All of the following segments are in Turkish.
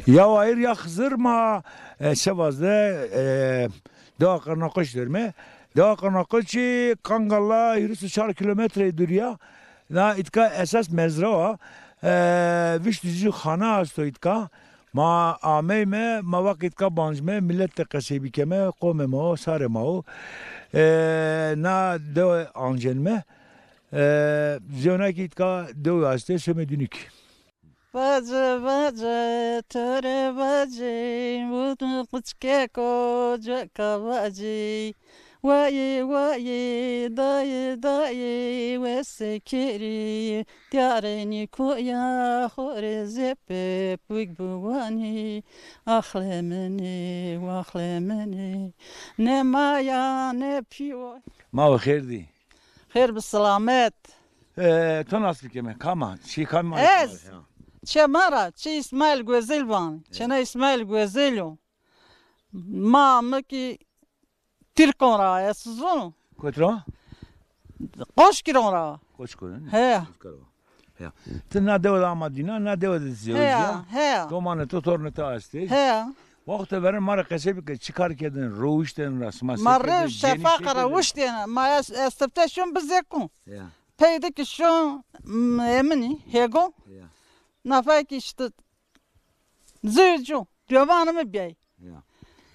Ya hayır ya Hızırma sevazda daha karnakoş derme. Daha karnakoçi Kangala 24 kilometredir ya. Na itka esas mezra viş dizi xana asto itka. Ma ameyme ma vakitka banjme millet te kasebi keme kome ma sare ma na de anjenme zionaki itka de aste sömedünik. Bacı bacı töre bacı Vudu kıçke koca kavacı Vayi vayi dayı dayı Ve sekiri Diyareni koya Hore zepe Pük buvani Ahlemeni Vahlemeni Ne maya ne piyo Ma khairdi. Her bir selamet To nasıl keme kama şey kama. Ez. Çe mara, çe İsmail Güzel van. Çe İsmail Güzelo. Ma maki Türkon ra ya sizon. Kotro? Koş kiron ra. Koç koyun. He. He. Te na deva da madina na deva da He. zevciya. He. To mane to torne ta asti. He. Vakti verin mara kasebi ke çıkar kedin roğuşten rasma. Marre şefa kara uş diyene. Ma estepte şun bizekun. Ya. Peyde ki şun emini hego. Ya. Nafay ki işte zücu. Diyavanımı bey. Ya.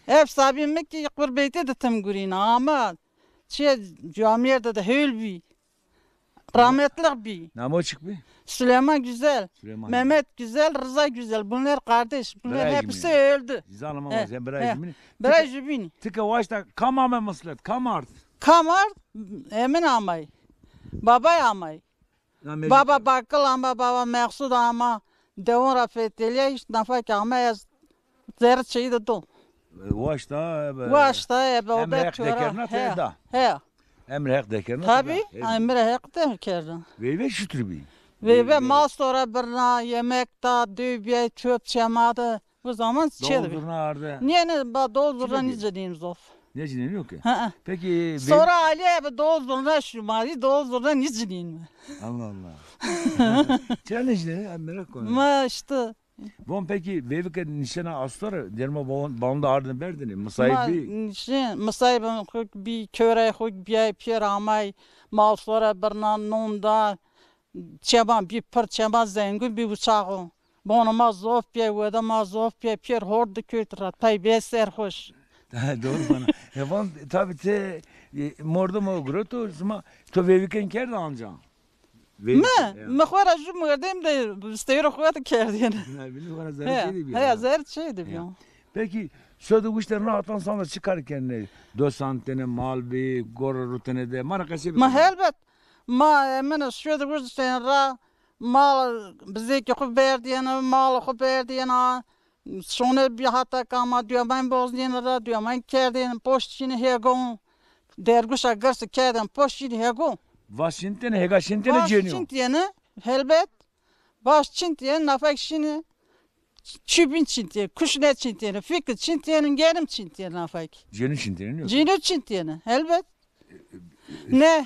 Ev sahibimi ki kurbeyte de tem gurina ama camiyede de hülbi. Rahmetli bi. Namo çık bir. Süleyman güzel. Süleyman. Mehmet güzel, Rıza güzel. Bunlar kardeş. Bunlar Bırak hepsi yemin. öldü. Zanım He, ama sen bırak yemin. Bırak jübini. Tıka vaşta kamame mıslet kamart. Kamar emin amay. Baba amay. Baba bakıl ama baba meksud ama devon rafeteliye hiç nafak ama ez zerre şeyi de do. Vaşta. Vaşta ebe Emre oda hak dekerna tura. da. He. Emre hak dekerna. Tabi emre hak dekerna. Ve şütür bir. Ve mal sonra birna yemek da düğüye çöp çemadı. Bu zaman çedi. Doldurna arda. Niye ne doldurna Çile nice diyeyim zof. Ne cinin yok ki? Ha. Peki. Sonra Ali ebe doldurna şu mali doldurna nice diyeyim mi? Allah Allah. Çile ne cinin? Merak koyun. Ma işte. Bon peki vevike nişana astar derma bağında ardını berdini. Musayibi. Musayibim huk bir köre huk bir piyer amay mal sonra birna nunda çaban bir par çaban zengu bir bıçağı. Bana mazof bir ve de mazof bir piyer hordu kötürat. Pay beser hoş. Doğru bana. Ya bon tabi te mordo mu groto zma to veviken kerde anca. ما خورا جو مردم ده استیرو خودت کردین. Ne bileyim bana zarar şey değil. He, zar şeydi bir. Peki söyle bu işler rahattan sonra çıkarken ne? 90 tane mal bir gora rutine de marakası bir. Ma helbet. Ma men şöyle bu işte ra mal bize ki xub verdiğine mal xub verdiğine sonra bir hatta kama diyor ben bozdığine ra diyor ben kerdin poşçini hegon derguş agarsı kerdin poşçini hegon. Washington hega Washington geniyor. Washington helbet. Washington nafak şini Çübün çintiyeni, kuşnet çintiyeni, fikir çintiyenin gerim çintiyeni nafak. Geni Washington yok. Cino çintiyeni elbet. Ne?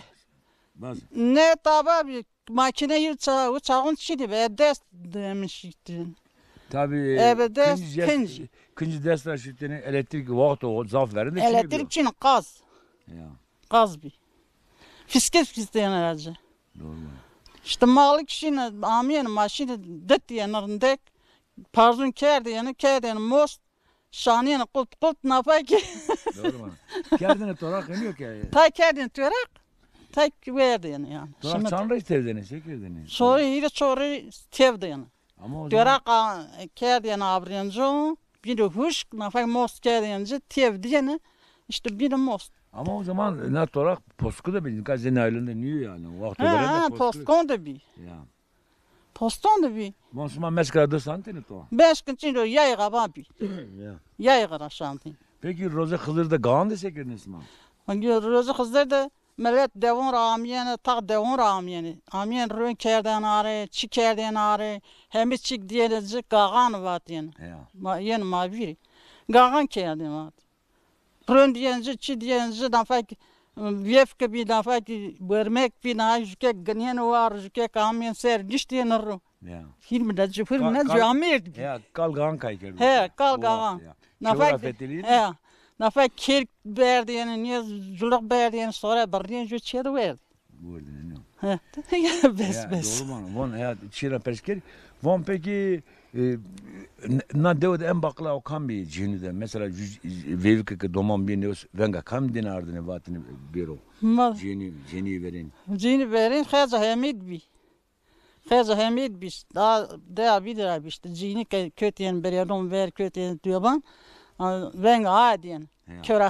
Bazı. Ne taba bir makine yırtağı uçağın çini ve dest demiştin. Tabii. Evet kinci. Kinci destra şirketinin elektrik vakti o zaf verin de Elektrik çini gaz. Ya. Gaz bir. Fiske aracı. Doğru. İşte malik şini amiyen maşini dıt yanarındek. Parzun kerdiyeni most. Şaniyeni kult nafak. Doğru bana. Kendine torak iniyor ki. Tay kerdiyeni törak. Tay verdiyeni yani. Torak çanrı istevdeni, çekirdeni. Sonra yine sonra tevdiyeni. Ama o zaman. Törak kerdiyeni abriyancu. Bir huş nafak most kerdiyeni tevdiyeni. İşte bir most. Ama o zaman ne torak posku da bilin. Kaç aylığında niye yani? Vakti Ha, posku. postkon da bir. Ya. Poston da bir. Monsuman meskara 2 santini to. 5 gün içinde yayga bir. Ya. Yayga aşağıdın. Peki Roza Hızır'da Kaan da çekirdiniz mi? Rozu kızlar da millet devon ramiyene, tak devon ramiyene. Amiyen rön kerden ağrı, çi kerden ağrı. Hem çik diyeleci gağan var yani. Ya. Yeni maviri. Gağan kerden var. Rön diyenci, çi diyenci nafak vefke bir nafak vermek bir nafak jüke ganyen var, jüke kamiyen ser diş diyenir. Ya. Filmde cüfürmüne Kal- cüamirdi. Ya kalgan kayker. He, kalgan. Nafak Fetheli'ydi. he. Nafak kirk berdiyeni niye zuluk berdiyeni sonra bardiyen jü çedu verdi. Bu arada ne? He. Bes Ya, bes. doğru mu? Von hayat çira persker. Von peki na devlet en bakla o kan bir cinide mesela vevke ke domam bir neos venga kam din ardını vatını biro. Ma Cini verin. cini verin xaza hamid bi. Xaza hamid bi. Da bidir işte cini kötüyen beriyadon ver kötüyen diyorban. Venga adiyen. Köra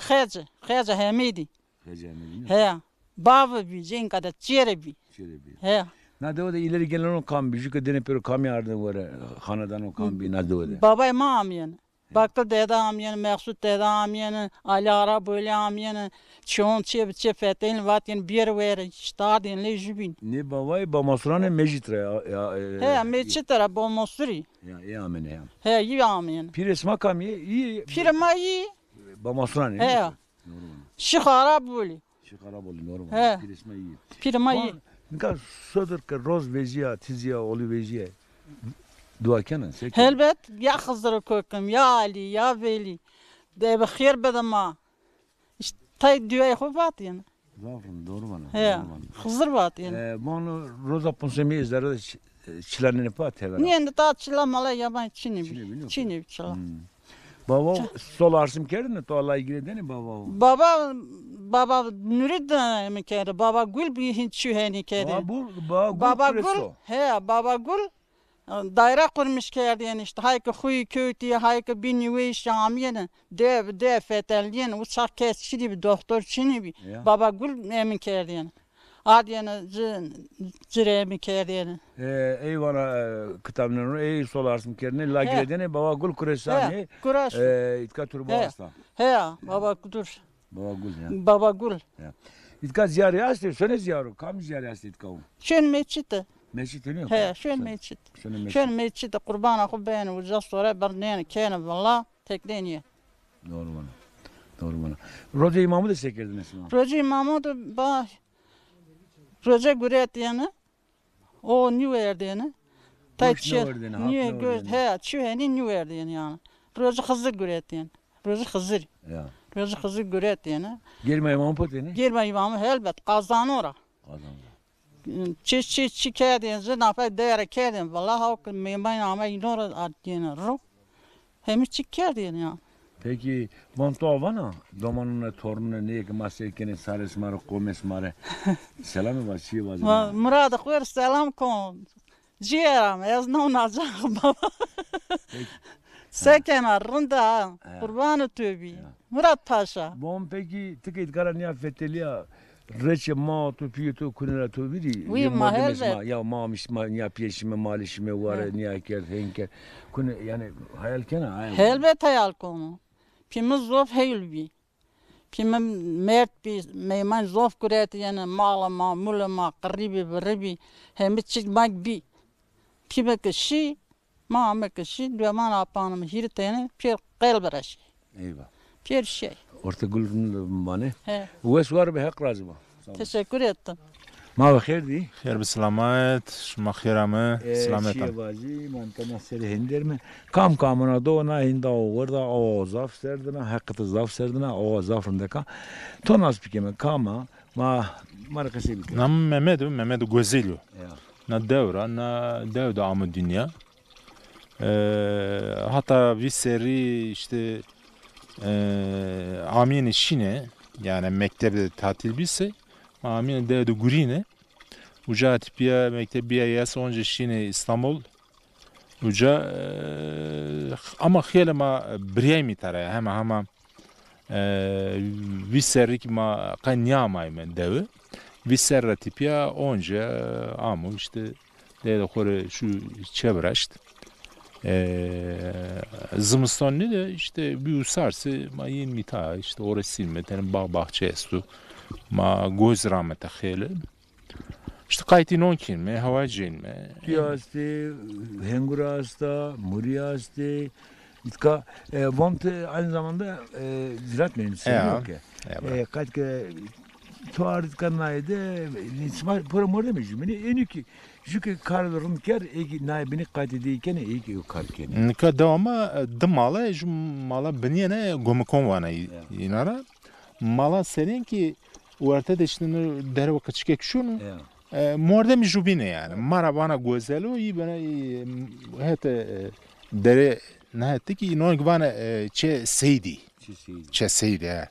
xaza hamidi. Hecemini. He. Bavı bi cin kadar çere bi. Şöyle bir. He. Na devlet ileri gelen o kan bir jüke dene pero kam yardım var. Hanadan o kan bir na devlet. Babay ma amyen. Baktı dede amyen, Meksut dede amyen, Ali Ara böyle amyen, çoğun çe fetelin vatin bir ver, stadin le jubin. Ne babay ba masrane mejitre ya. He, meçitara bol mosuri. Ya ya amene ya. He, iyi amyen. Pires makam iyi. Firma iyi. Ba masrane. He. Şıkara böyle. Şıkara bolu normal. He. Pires ma iyi. Firma iyi. Nika sodur ke roz vejiya tizya oli vejiya. Dua kenan sek. Elbet ya Hızır köküm, ya Ali, ya Veli. De bixir bedema. İşte tay düğe yapıp yani. Zafrın doğru bana. He, Hızır bat yani. Bunu roza ponsemi izleri çilanını pat hever. Niye de ta çilamalı yaban Çini biliyor Çin'i. musun? Çin'i çila. Baba sol arsım kerdin to Allah ilgili deni baba. Baba Nuri'den mi kere? Baba Gül bir hinçü hani kere. Baba Gül, he Baba Gül daire kurmuş kere yani işte hayki huyu kötü, hayki bir nüve şamiyene dev fetelyen uçak kesişi bir doktor Çin'i bir. Baba Gül emin kere yani. Adiyene cire mi kere yani. Eyvana kitabının ey sol arsım kerdin la ilgili deni baba gul kuresani. Kuraş. İtka turba hasta. He Baba Gül. Baba gul ya. Baba Gül. İtka ziyare yastı, söne ziyaru, kam ziyare yastı itka o. Şön meçite. Meşit dönüyor. He, şön meçit. Şön meçite kurban akı beni uca sonra bernene kene valla tekleniye. Doğru bana. Doğru bana. Roca imamı da çekirdin esma. Roca imamı da bah Roca güret yani. O new verdi yani. Niye göz he çüheni new verdi yani. Roca Hızır güret yani. Roca Hızır. Ya. Roca Hızır güret yani. Gelme imamı poteni. Gelme imamı elbet kazanora. Çi kerdin zinafa değer kerdin vallahi halk memayın ama inora adiyene ro. Hem çi kerdin ya. Peki monto avana domanına torununa ne ki maserkenin sares mara komes mara. Selamı var şey var. Murad khoir selam kon. Ciğeram ez no nazak baba. Seken arında kurbanı tövbi. Murat Paşa. Bon peki tıkıt garanya feteliya. Reçe ma tu piyeto kunera tu biri. Oui, ma helbet. Ya ma mişma ya piyeşime malişime var niye ker henker. Kun yani hayal kena hayal. Helbet hayal konu. Pimiz zof heylbi. Pimim mert bir meyman zof kuret yani malama mulama qribi bribi hem çıkmak bi. Pime kişi ma kişi duman apanım hirtene bir qalbaraş. Eyvah. Bir şey. Orta gülün bana. He. Wes var be hak razı mı? Teşekkür ettim. Ma bakır di. خير بالسلامات شما خيرامı selamet. Şivazi mantana seri hinder mi? Kam kamına dona hinda orada o zaf serdina hakikati zaf serdina o zafrındaka. Tonas pikeme kama ma markası bir. Nam Mehmet Gözelyo. Ya. Na devra na devda amı dünya. Hatta bir seri işte Amin Şine yani mektepte tatil bilse Amin devda gurine uca tipiye mektebiye yas onca Şine İstanbul uca ama xeyli ma birey mi taraya hem bir seri ki ma kanyamay men devi bir seri tipiye onca amu işte devda kore şu çevreşti. Zımıstan ne de işte bir usarsı ma yin mita işte orası silmeten bağ bahçe estu ma göz rahmete xeyli işte kaytin on kilme havacın mı Piyasti, hengurasta, muriasti, itka vont aynı zamanda ziraat mühendisi yok ki. Kaç ke tuarit kanaydı. Nisma promoda mı cümle? Eniki çünkü karlarım ker eki naibini katediyken eki karken. Nika devama de mala ju mala biniene gomikon vana inara. Mala senin ki uarte de işte derva kaçık şunu. Morde mi jubine yani. Mara bana gözelo iyi bana hete dere ne etti ki non gvana çe seydi. Çe seydi ha.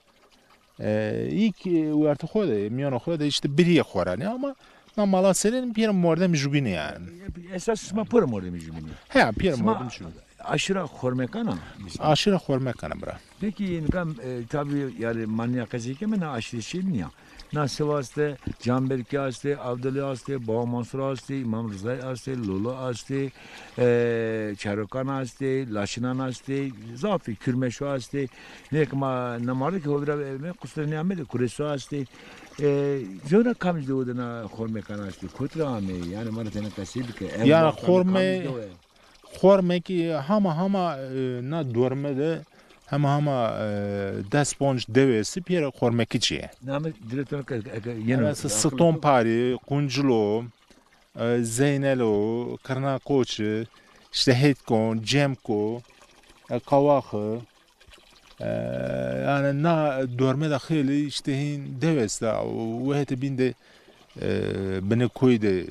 İlk uarte xoda miyano xoda işte biriye xorani ama mala senin bir morde mi jubine yani. Esas sma promoda mı cümle? He bir morde mi jubine. Aşırı hormekana. Aşırı hormekana bra. Peki inkam tabii yani manyak azike mi ne aşırı şey mi ya? Na Sivas'ta Canberk astı, Avdali astı, Bağ Mansur astı, İmam Rıza astı, Lolo astı, Çarokan astı, Laşınan astı, Zafi Kürmeşo astı. Ne kama namardı ki hodra me kusura ne amedi Kureso astı. Zora kamizde odana hormekan astı. Kutra ame yani maratena kasib ki. Yani horme ki hama na dormede hama desponj devesi bir hormek içi. Name direktör Yani Stompari, Kunculo, Zeynelo, Karnakoçu, işte Hetkon, Cemko, Kavakı, yani na dormede hili işte devesi da o hete binde beni koydu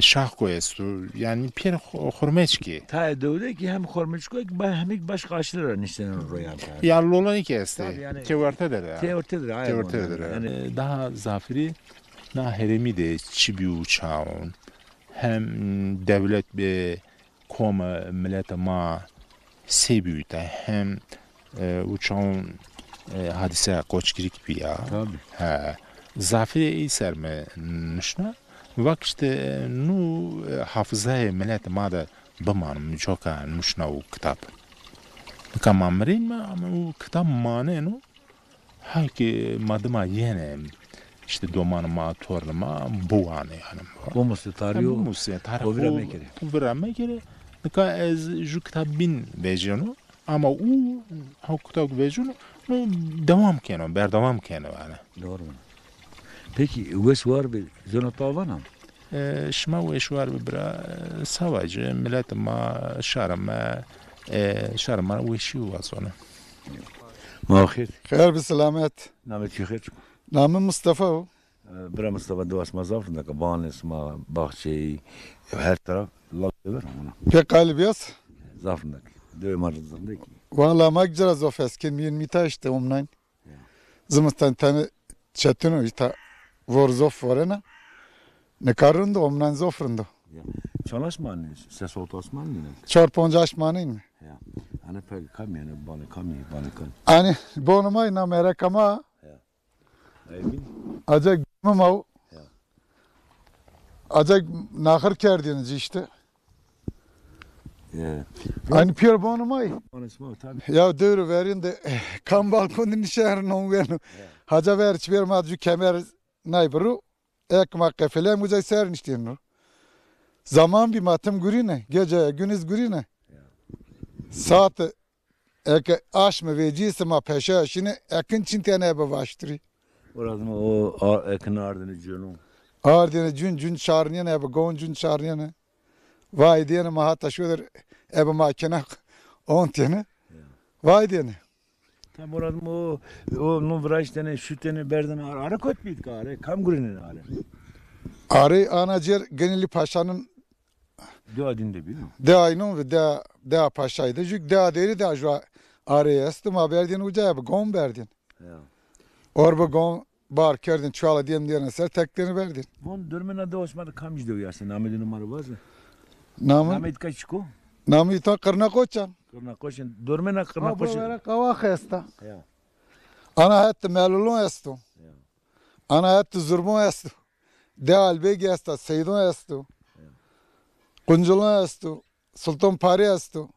şah koyustu yani bir hormeçki. Ta devre ki hem hormeçko hem başka aşırı nişanın royan. Ya lolan kesti. Teortedir. Teortedir. Yani daha zafiri na heremi de çibiu çaun hem devlet be koma millet ma sebüte hem uçağın hadise koçkirik bir ya. Tabii. Zafiri iser mi nişna? Vak işte nu hafızaya millet ma da bamanım çok nişna o kitap. Kamamrin mi ama o kitap mane no? Hayki madıma yene işte domanıma torlama bu anı yani. Bu musu tarihi. Bu musu tarihi. Bu verme kere. Nika ez ju kitabin vejonu ama o kitap vejonu devam keno, berdevam keno yani. Doğru. Peki üves var bir zona tavana. Şma üves var bir bira savacı millet ma şarma üveşi var sonra. Mahir. خير بسلامات. Namet şehir. نامي مصطفى. Bira Mustafa Doğas Mazafrında kaban isma bahçeyi her taraf lal ver ona. في قالب ياس. Zafrında. Dövüm arasındaki. والله ما أقدر أزوف أسكن مين ميتا إشته ومنين. زمستان تاني شتنو إشتا ورزوف ورنا. نكارن دو ومنين زوفرن دو. Çalışma ne? Ses oltu Osman ne? چهار پنج آشمانين. Ya. Hani pek kam yani bana kam. أنا بونما إنا ميركما. Emin. Acayip mamav. Acayip nahır kerdiniz işte. Aynı piyer bonumay. Anasma tabii. Ya dövür verin de kan balkonun şehrin on verin. Haca ver çiver madju kemer naybru. Ekma kefele mucay serin işte no. Zaman bir matım gurine. Gece güniz gurine. Saat ek aş mı vecisi ma peşe şimdi ekin çintene baştırı. Oradan o ekın ardını canım. Ardine cün çağırniyene ebe gon cün çağırniyene. Vay diyene ma hatta şöyle ebe makine on tane. Vay diyene. Tam oradan o numaraş tane şu tane berden ara kot bit kare kam gurinin ara. Arı anacer Geneli Paşa'nın Dua dinde biliyor. deayının ve dea paşaydı. Çünkü dea deri de şu araya estım haberdin uca ebe gon berdin. Ya. Orba gon bar kerdin çuvala diyene ser teklerini verdin. Von dörmen adı Osman'da kam izliyor yasin. Namedin numara var mı? Namı Named kaçko? namı ta kırna koçan. Kırna koşun. Dörmen kırna Abla koşun. vera kavak esta. Ya. Ana hatta melulun estu. Ana hatta zurmun estu. Deal begi estu. Seydun estu. Kunculun estu. Sultan Pari estu.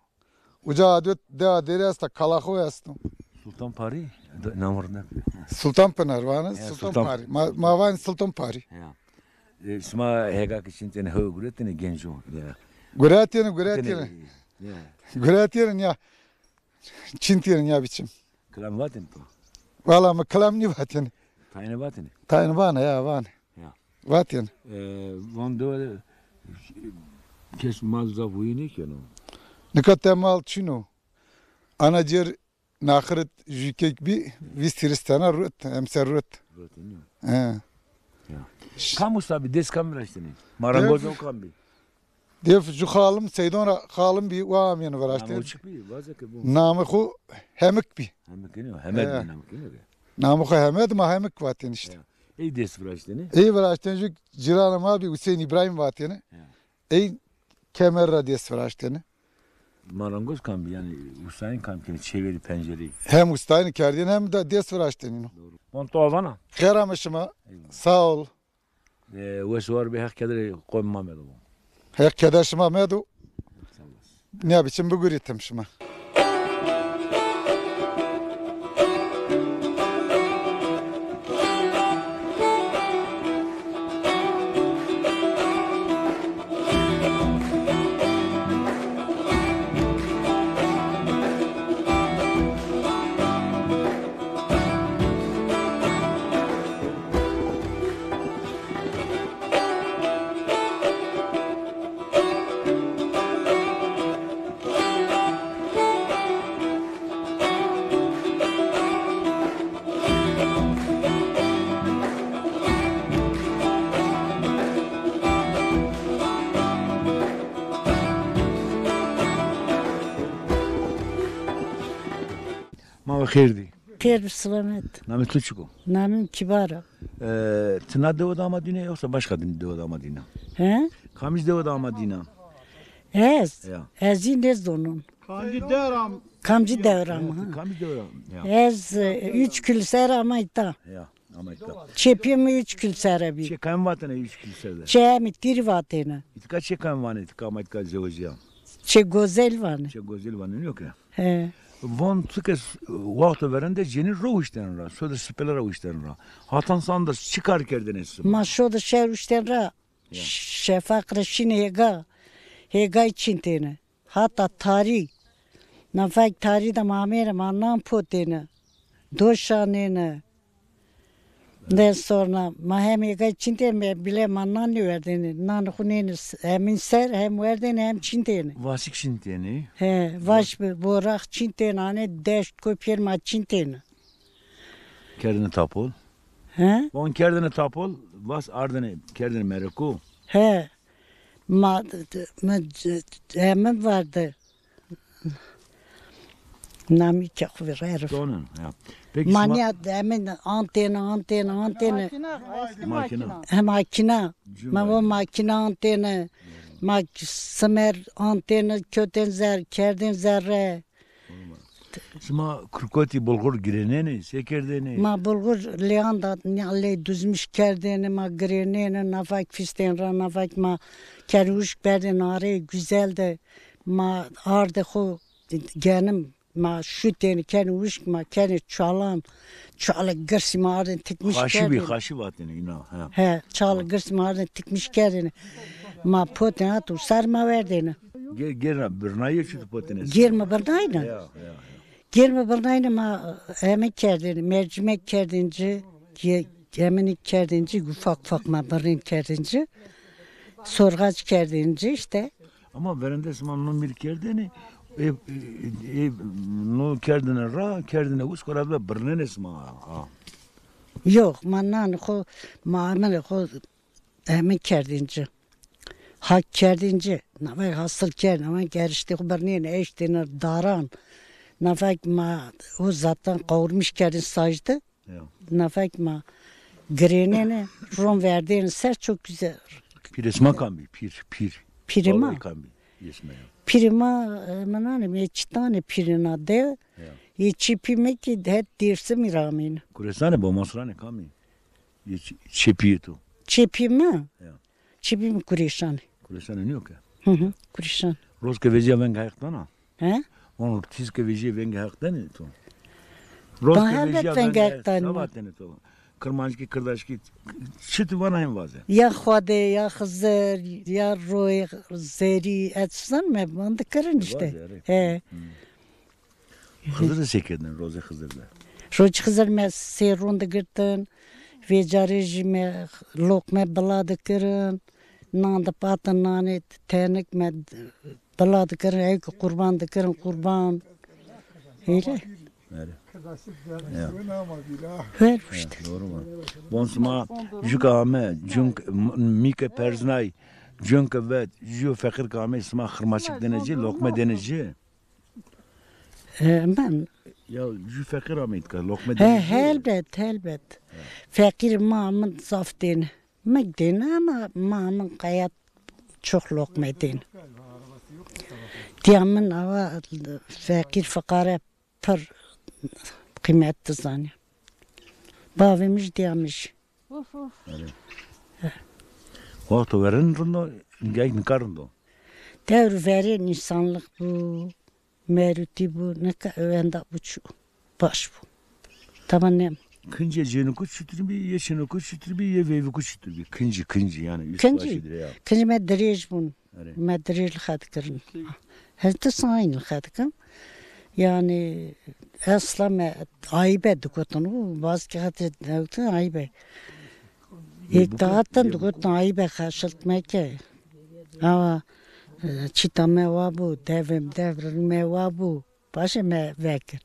Uca adet dea deri estu. Kalakho estu. Sultan Pari. Namurda. Sultan Pınar vanı. Ya, Sultan Sultan- Pari. Mavan Sultan Pari. Ya. Sma hega kişin tane ho guretine genco. Ya. Güretiyene. Ya. Güretiyene ya. Çintiyenin ya biçim. Klam vatin to. Valla mı kılam ni vatiyene. Tayne batını. Tayını bana ya bana. Ya. Vatın. Van da kes mazza vuyni ki no. Nikatemal çino. Anacer nakırt jükek bir vistiristana rut. Emser rut. He. Kamu sabi des kameraştını. Marangoz o kambi. Dev ju halim seydon halim bir vaamyen var Ama işte. çık bir vazake bu. Namı ku hemik bir. Hemek ne? Hemed He. ne? Namı ku hemed ma hemik vatın işte. Ey des vraştını. İyi var işte ju ciranım abi Hüseyin İbrahim vatını. Ey kemer radyes var işte. Marangoz kambi yani Hüseyin kambi çeviri pencereyi. Hem ustayını kerdin hem de des var işte. Monto avana. Keramışıma sağ ol. Ve suar bir hak kadar koymam edo. Hek kedaşıma medu. Ne biçim bu gürütüm şıma. Ma khirdi. Kher selamet. Namı Tuçuko. Namim Kibara. Tına devada Madine yoksa başka din devada Madine. He? Kamis devada Madine. Ez. Ya. Ezin ez donun. Kamcı devram. ha. Kamis devada. Ya. Ez 3 külser ama ita. Ya. Ama ita. Çepimi 3 külser bir. Şey kan vatana 3 kilsede. Çemi tirvatena. İtka şey kan vane itka ama itka zevajiya. Çe gozel van. Şey gozel vane yok ya. He. Von tıkes vakti verende jeni roğuşten ra. Söyle sipeler roğuşten ra. Hatan sandır çıkar kerdeniz. Ma şo da şer uşten ra. Şefak reşine hega. Hega içintene. Hatta tarih. Nafak tarih da mamere mannan potene. Doşanene. Den sonra mahem hega içintene bile mannan ne verdiğini. Nan huneni hem ser hem verdiğini hem çintene. Vasik şinteni. He, vaş bir borak çintene ane deşt kopyerma çintene. Kerdene tapol. He? Von kerdene tapol. Vas ardene kerdene mereku. He. Hemen vardı. Nami çok verir. Donun. Ya. Peki Manya hemen antena. makine. Hem makina. Ma o makina antena. Ma smer antena köten zer, kerden zerre. Şuma krukoti bulgur gireneni, sekerdeni. Ma bulgur leanda le düzmüş kerdeni ma greneni nafak fisten ra nafak ma keruş berden are güzel de ma arde ho genim ma şuteni keruş ma keni çalan çala gırsi ma arden tikmiş Haşi bir haşi vateni ina. Ha. He çala gırsi ma arden tikmiş kerdeni ma potena tu sarma verdeni Gera bırnayı çütü potenesi. girme bardayna. Ya. Girme bardayna ma emek kerdeni mercimek kerdinci eminik kerdinci ufak ma barın kerdinci sorgaç kerdinci işte. Ama verende zaman no bir kerdeni no kerdene ra kerdene uskora da bırnenes ma. Yok mannan ko mamele ko emek kerdinci. Hak kerdinci. Nafak hasıl ker nafak gerişti ko barın eştene daran. Nafak ma o zaten kavurmuş kerdin sajdı. Ya. Nafak ma grenene rom verdiğini ser çok güzel. Piresma kambi pir. Pirima. Babayı kambi. Yesme ya. Pirima manane meçtane pirina de. Ya. Yeçipime ki het dirse miramin. Kuresane bo masrane kambi. Çepiyetu. Çepime. Ya. Çepime kurişan. Kuresane ne yok ya. Kurişan. Roske veje venga haktana. He? On tiske veje venga haktana to. Bahamet venga haktana. Savatene to. Kırmancı kırdaşki çıtı bana hem vaze. Ya xwade ya xızır ya roy zeri etsen mi? Bandı kırın işte. He. Hızır da sekerdin roze hızırda. Roç xızır me serunda girtin. Ve carıcı me lokme baladı kırın. Nanda patın nane ternik me baladı kırın. Ey kurban da kırın kurban. Öyle. Öyle. Ver işte. Doğru mu? Bonsma juk ame junk mike perznay junk ve ju fakir kame isma khırmaçık deneci lokma deneci. Ben Ya ju fakir ame ka lokma deneci. elbet. Fakir mamın zaftin. Mekdin ama mamın kayat çok lokmedin. Diyamın ama fakir fakare per kıymetli zani. Bavimiş diyamış. Vakti verin rundo gay nikarındo. Devr verin insanlık bu. Meruti bu. Ne kadar bu şu. Baş bu. Tamam ne? Kınca jenu kuç şütür bir yeşenu kuç şütür bir ye vevi kuç şütür bir kıncı yani üst Kıncı. başıdır ya. Kıncı medrej bun. Evet. Medrej khadkırın. Hezde sayın khadkım. Yani asla ayıbe dukotunu bazı hatır dukotun ayıbe. İktihattan dukotun ayıbe karşıltmak ki. Ama çitame var bu, devrilme var bu. Başı me vekil.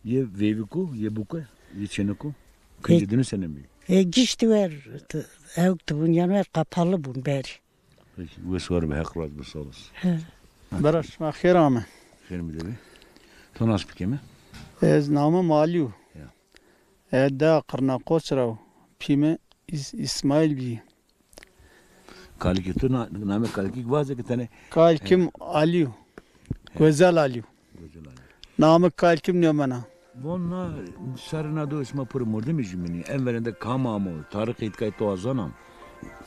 Ye vevi ku ye buku ye çenu ku. Kıncı dünü senin bir. Gişti ver. Evkti bun yani ver kapalı bun beri. Peki bu soru bir haklat bir sorusu. Baraş ma xirame. Xeyr mi dedi? Tonas pikeme. Ez namı Maliu. Ya. Da qırna qoçrav. Pime İsmail bi. Kaliki tu name kaliki vazı ki tane. Kalkim Aliu. Güzel Aliu. Güzel abi. Namı kalkim ne bana. Bunlar sarına da isma pır murdu mu jimini? Evvelinde kamamı, tarih itkay toazanam.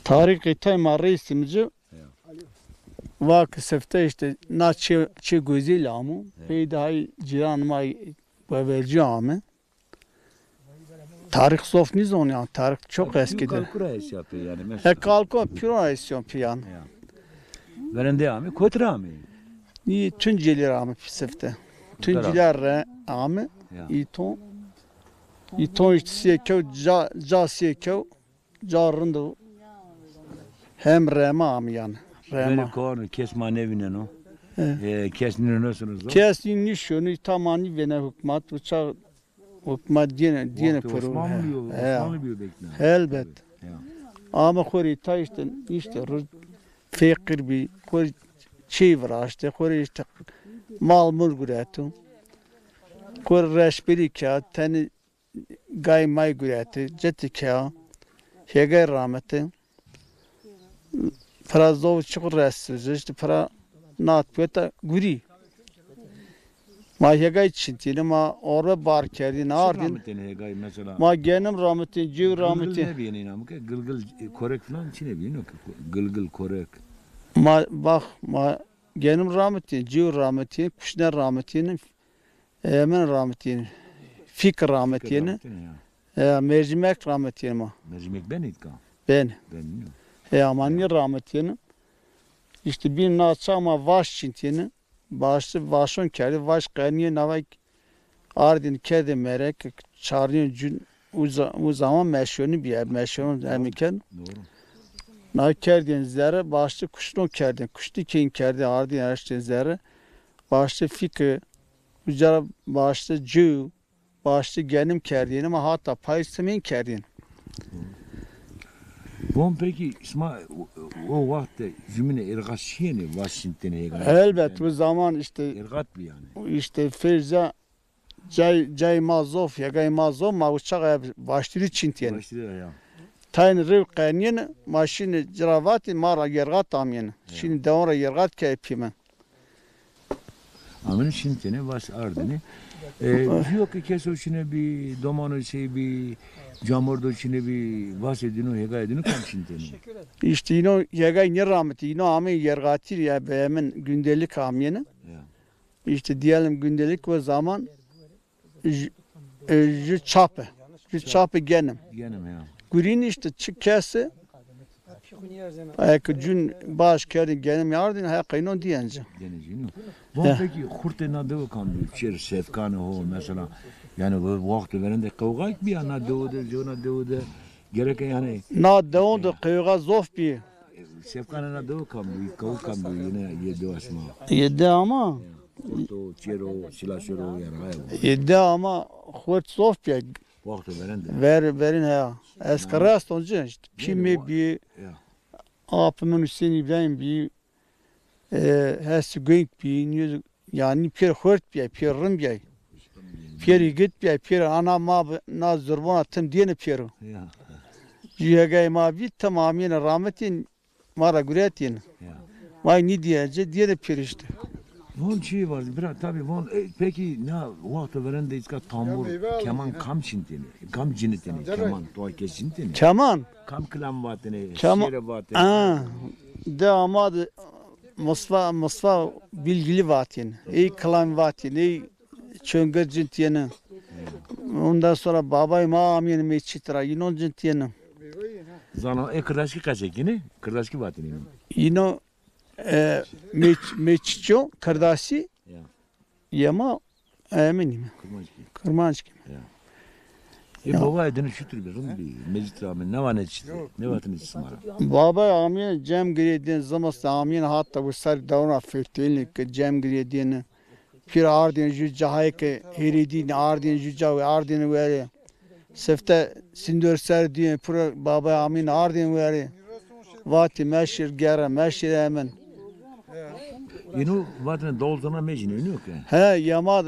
Tarih itay marre istimci. Vak sefte işte na çi güzel amu. Peydahi ciran may beverci amı. Tarih sof nizon ya. Tarih çok eskidir. Kalkura es yapıyor yani mesela. Kalko piro esyon piyan. Verende ami, kotra ami. Ni tünceli amı sefte. Tünciler amı. Ya. İton işte siyekev, ca siyekev, carındı. Hem rema am yani. Böyle Rema. konu kesma nevine no. Evet. Kesinin nasılsınız o? Kesin nişonu tamani vene hükümet uçak hükümet diyene Vakti pırı. Osmanlı diyor, Osmanlı diyor bekle. Elbet. Ya. Ama kori ta işte fikir bir kori çevre işte kori işte mal mul güretu. Kori reşbiri kya teni gay may güretu ceti kya hege rahmeti. Para zor çıkır restri işte para nat peta guri. Ma hege çintini ma orada bar kerdi ne ardin. Rahmetine hegay mesela. Ma genim rahmeti civ Gılgıl rahmeti. ne bileyim ama ki gılgıl korek falan içine bileyim yok. Gılgıl korek. Ma bak ma genim rahmeti, civ rahmeti, kuşner rahmetinin, emin rahmetinin, fikir rahmetinin, mercimek rahmetinin ma. Mercimek ben itka. Ben. Ben bilmiyorum. Amani rahmetinin. İşte bir naça ama vaş çintini, vaşın kerdi, vaş kayniye navak ardın kedi merek, çağırıyor cün, o zaman meşyonu bir yer, meşyonu emiken. Doğru. Na kerdin zerre başlı kuşun kerdin. Kuştu keyin kerdi ardı yarıştın zerre. Başlı fikri, ucara başlı cü, başlı genim kerdin ama hatta payısımın kerdin. Bon peki İsmail o vakti cümle irgat şiyeni Washington'a hegay. Elbet bu zaman işte İrgat bir yani. işte Firza Cay Mazov ya Gay Mazov ma uçağa başlı çintiyen. Başlıyor ya. Tayin rev qayniyen maşini ciravati mara yergat amyen. Şimdi devara yergat kaypime. Amin şimdi baş ardını. Diyor ki keso içine bir domano şey bir camordo içine bir bahsedino hegayedini kom şimdi. İşte yine yegay ne rahmeti yine ame yergatir ya beyemin gündelik amyeni. İşte diyelim gündelik o zaman jü çapı genim. Genim ya. Gurin işte çıkkası ayak cün baş kerdin genim yardın hayakayın diyence. Denizini. Bu peki kurte nadı kan bir çer sefkanı ho mesela yani bu vakti verende kavga bir ana doğdu jona doğdu Gerek yani Na deon de kıyıga zof bir. Sevkan'a da o kambu, kavu kambu yine yedi asma. Yedi ama. Orto, çero, silaşero yaraya. Yedi ama hurt zof bir. Vakti veren de. Verin ha. Eski rast onca işte. Pimi bir. Ya. Apımın Hüseyin İbrahim bir. Hesi gönk bir. Yani pir hurt bir. Pir rım bir. Pir git bir. Pir ana ma na zurbana tım diyene pir. Ya. Jiyagay ma bir tamamen rahmetin mara güretin. Ya. Vay ne diyece diye pir işte. Von şey var, biraz tabii von peki ne vakti veren de iska tambur, keman kam çintini, kam cinitini, keman toy kesintini, Keman. kam klam vatini, Keman. şere vatini. De ama de Mustafa bilgili vatin. Ey klan vatin, ey çöngör cintiyeni. Ondan sonra babay ma amin meçitra yinon cintiyeni. Zana kırdaşki kaçak yine, kırdaşki vatini. Yino meçço kardasi Ya. yama eminim. Kırmaçki. Kırmançki. Baba edini şutur bir bir mecit rağmen ne var ne çizdi, ne vatini çizmara. Baba amin cem girediğin zamansa amin hatta bu sar davra fettiğini ki cem girediğini pir ardın jücca hayke heridin ardın jücca ve ardın veri sefte sindör ser diye pir baba amin ardın veri vati meşir gere meşir hemen Yine vatini dolzana mecini yok ya. he yama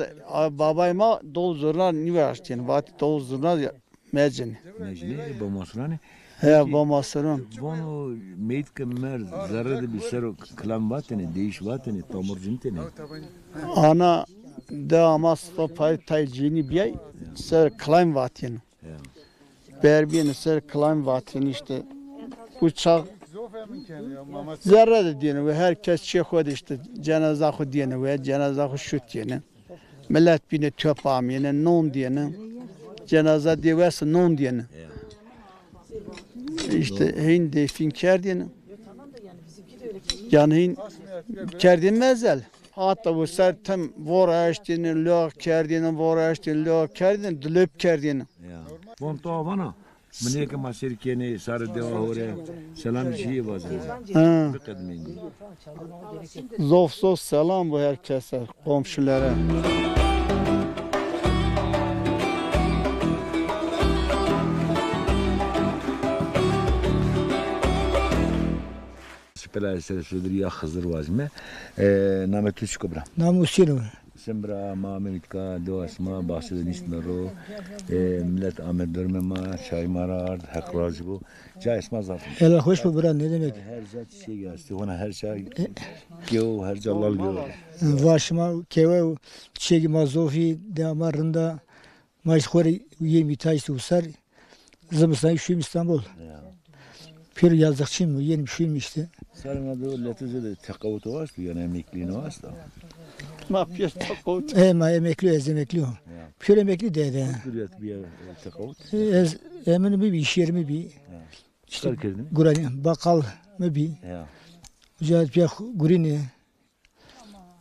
babayma dol zorlar üniversitenin vati dol zorlar mecin Mecini, bomasına ne? he bamasının Bunu meyit kemer zararı bir sero klan vatini, değiş vatini, tamur cintini. ana de ama stopay taycini biyay ser climb vatin. Berbiyeni ser climb vatin işte uçak zerre de diyene ve herkes çekodi işte cenaze xu diyene ve cenaze xu şut diyene. Millet bine töp amiyene non diyene. Cenaze divesi non diyene. İşte hin defin kerdiyene. Yani hin kerdin mezel. Hatta bu ser tam vor açtığını, lök kerdiyene, vor açtığını, lök kerdiyene, dülüp kerdiyene. Bon to bana. Mene ke masir kene sarı deva hore. Selam şeyi bazı. Ha. Bir kadmeydi. Zof selam bu herkese, komşulara. Spela sözleri ya Hızır vazme. Nametuş kubra. Namusino. Sembra ma memitka do asma bahsede nisnaro. Millet Ahmet Dörme ma çay marar hakraj bu. Çay esma zaten. Ela hoş mu buran ne demek? Her zat şey geldi. Ona her çay geo her callal geo. Vaşma keve çegi mazofi de amarında maşkhori yemi taysı usar. Zımıstan şu İstanbul. Pir yazdıkçıyım yeni bir şeyim işte. Sarın adı letize de tekavutu var yani emekliğine var da. Ma piyes takot. Ma emekli ez emekli o. Pir emekli de. Kuriyet bir tekavut. Ez eminim bir iş yerimi bir. İşte kerdin. Gurani bakal mı bir. Ya. Ucaz bir gurini.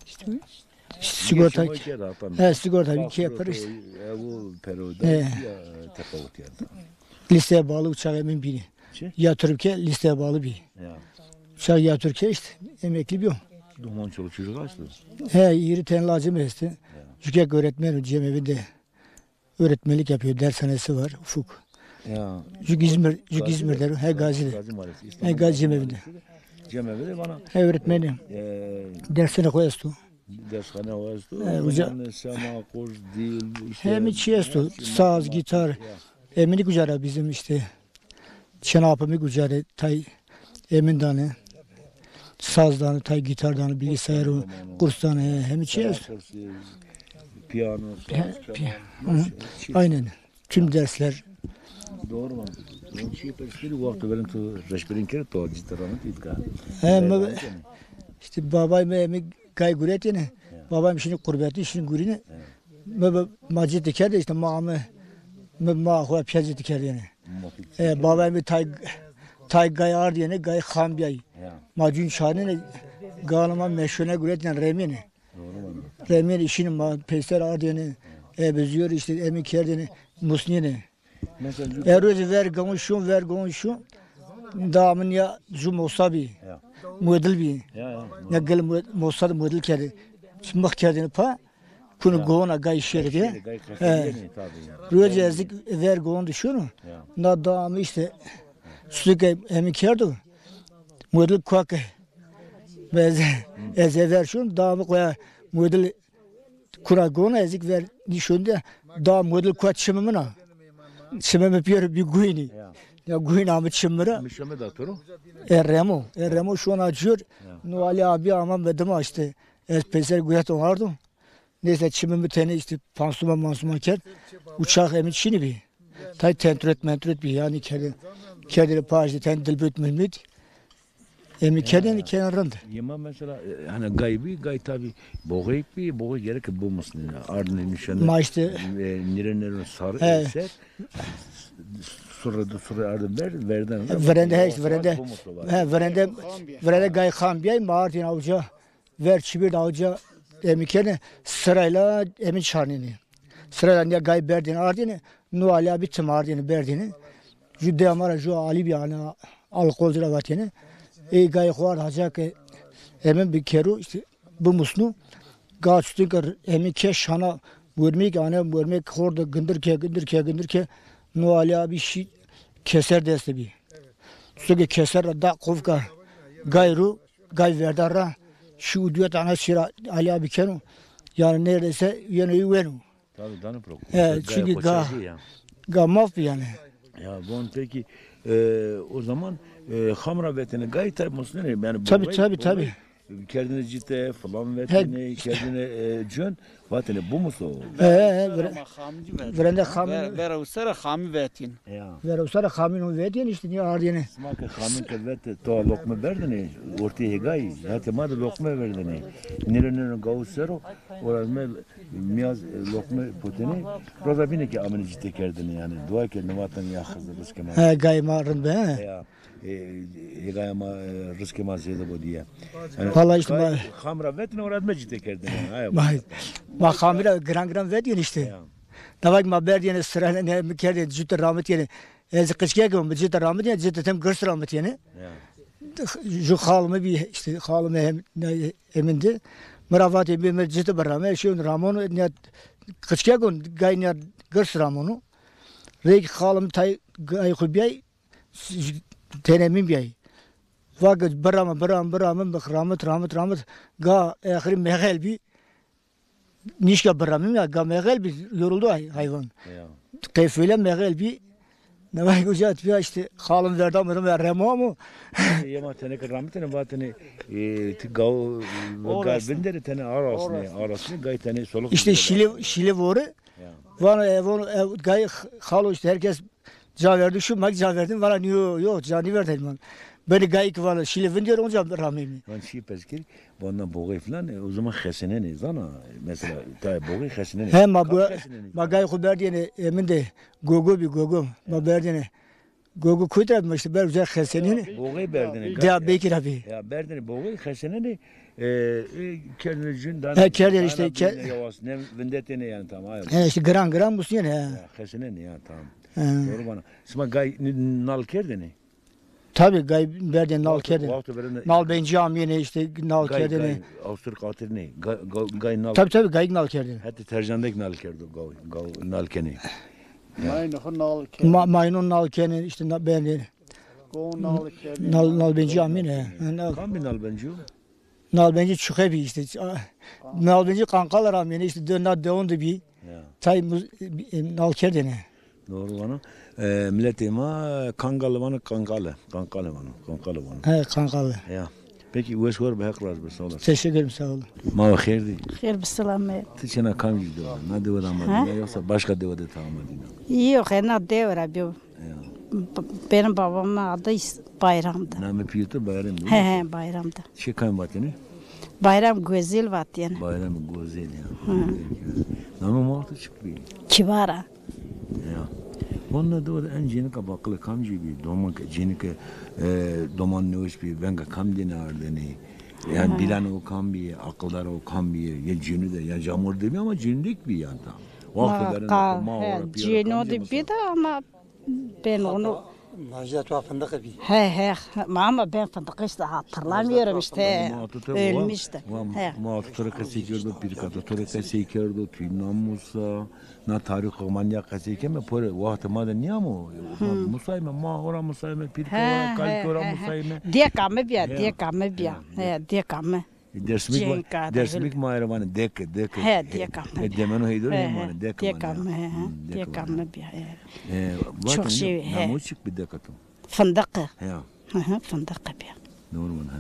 İşte sigorta. Sigorta bir şey yapar işte. Bu peroda ya tekavut yani. Listeye bağlı uçağa emin biri. Yatırırken listeye bağlı bir. Uçağa yatırırken işte emekli bir o. Duman çoluk çocuk açtı. İri ten lazım esti. Yüksek öğretmen cemevinde öğretmenlik yapıyor. Dershanesi var Ufuk. Ya. İzmir'de. Gazi'de. Gazi cemevinde. Cemevinde bana. Öğretmenim. Dershane koyastu. Dershane koyastu. Sama, kurs, dil. Hem içiyestu. Saz, gitar. Eminik ucara bizim işte. Çenapımı ucara. Tay emin sazdan, tay gitardan, bilgisayar, kursdan hem içiyestu. Piyano, aynen. Tüm dersler. Doğru mu? Şey perspektifi vakti verin tu reşberin kere to gitarını itka. Hem işte babam emi gayguret yine. Babam şimdi kurbeti şimdi gurine. Macit diker de işte maamı ma piyazı diker yani. Babam tay gayar diyene gay khambiyay. Macun şanene galama meşhune guret yani remini. Remin işini peyser ardiyene beziyor işte emi kerdene musnine. Mesela Eroz ver gonşun. Damın ya zum osabi. Ya. Model bi. ya. Ya gel mosad model kedi. Şimdi kedini pa. Kunu gona gay şeri diye. Gay kafayı tabii ya. Roz ezik ver gon düşün. Ya. Na damı işte süke emi kerdu. Model kuak. Beze ver şun damı koya model kura gona ezik ver düşündü. Da model kuat çimimina. Çimimi bir guyni. Ya guyni ama çimira. Mişeme de atırım. Remo şu an acıyor. Nuali abi aman vedima işte. Peser guyat onardım. Neyse çimimi tane işte pansuman ker. Uçak emin çini bir. Tay tentüret bir yani kedili pajdi ten dilbüt mülmüt. Emi kedini kenarında. Yema mesela hani gay tabi boğu gerek bu musun? Ardın nişanı. Ma işte. Nirenlerin sarı eser. Sonra ardın verden. Verende gay khambiyay Martin avca. Ver çibir avca. Emi kedini sırayla emin çarnini. Sırayla ya gay berdini ardini. Nuali abi tım ardini berdini. Jüdde amara ju ali bir ana alkol dravatini. Gay xuar hacak emin bir keru işte bu musnu gaçtı kar emin ke şana vurmak orada gündür ke Nuali abi şi keser deste bir. Çünkü keser da kovka gay verdara şu diyor ana sıra Ali abi kenu yani neredeyse yine yuvenu. Tabii danı pro. Çünkü ga maf yani. Ya bon peki o zaman hamra vetini gay tabi musun ne? Yani Tabii. Kendine ciddi falan vetini kendine cön vatini bu musun? Verende hamin. Vera usara hami vetin. Ya. Ver usara hamin vediyen işte niye ardiyene. Smaka hamin kavete to lokma verdini ortaya gay. Hatta madde lokma verdini. Neren gavusero orazme miyaz lokma poteni. Roza bine ki amını ciddi kerdini yani. Dua ki nevatan ya hazırız kemal. Gay marın be. Ya. Hegayama rızkıma zeyde bu diye. Vallahi işte hamra vetini orazme ciddi kerdini. ma hamira gran vediyen işte. Davak ma berdiyene sırayla ne mikerdi ciddi rahmet yani. Kışkıya gibi ciddi rahmet yani ciddi tem gırs rahmet yani. Şu halımı bir işte halımı emindi. Mırafatı bir ciddi bir rahmet. Şu Ramonu ne kışkıya gibi gay ne gırs Ramonu. Rek halım tay gay kubiyay tenemin biyay. Vakit bıram rahmet ga ahir mehel bir nişka bıramım ya ga mehel bir yoruldu hayvan. Keyfiyle mehel bir ne var güzel ya işte halım verdi ama ya remo mu? Yama tane rahmetine vatini gav bindere tane arasını gay tane soluk. İşte şili voru. Vana gay halı işte herkes can verdi şu mak can verdim valla yok canı verdim ben. Beni gayik valla şilevin diyor onca rahmimi. Ben şey peskir bundan boğay falan o zaman xesene ne zana mesela tay boğay xesene ne. He ma gayik haber diyene emin de gogo ma berdine gogo kuytra işte ber güzel xesene ne. Boğay berdine. Ya bekir abi. Ya berdine boğay xesene ne. Kendine cündan. He kerder işte yavaş ne vendetene yani tamam. He işte gran musun yani. Ya xesene ne ya tamam. Doğru bana. Sma gay nal kerdene. Tabii gay berdine nal kerdene. Nal ben camiye işte nal kerdene. Avusturya katirne. Gay nal. Tabii gay nal kerdene. Hatta tercandaki nal kerdo gav nal kene. Maynon nal kene işte ben nal ben camiye. Kam nal bencu? Nal bence çıkıyor işte. Nal bence kankalar amene işte döndü bir. Tay nal kerdene. Doğru bana. Milletime kangalı bana. He kankalı. Ya. Peki bu eşkor be haklar be sağ olasın. Teşekkür ederim sağ olun. Ma xeyirdi. Xeyr bisalamet. Tişena kam gidiyor. Ne devada mı? Yoksa başka devada tamam mı? Yok ne devra bir. Benim babamın adı Bayram'da. Name Piyotu bayram. He bayramda. Şey kam vatini? Bayram güzel vat yani. Bayram güzel ya. Name muhatı çıktı. Kibara. Ya. Onunla da en jeni kabaklı kamcı bir doman jeni ke doman ne hoş bir benga kam dine ardeni. Yani bilen o kam bir akıllar o kam bir ya jeni de ya jamur demiyor ama jenlik bir yanda. Cino de bir de ama Ben onu Naziyet var fındık gibi. he ama ben fındık işte hatırlamıyorum işte. Ölmüştü. He. Muhatıra kasekerdo pirkata tora kasekerdo pinamusa na tarih manya kaseke me pore vakti maden niyamo musayme ma ora musayme pirkata kalkora musayme Dekame bir. He dekame. derslik maire bana dek. He dekame. Demeno heydur ya bana dek. Dekame bir. Çok şey, he. Namuçuk bir dekatım. Fındık. Ya. Fındık bir. Normal ha.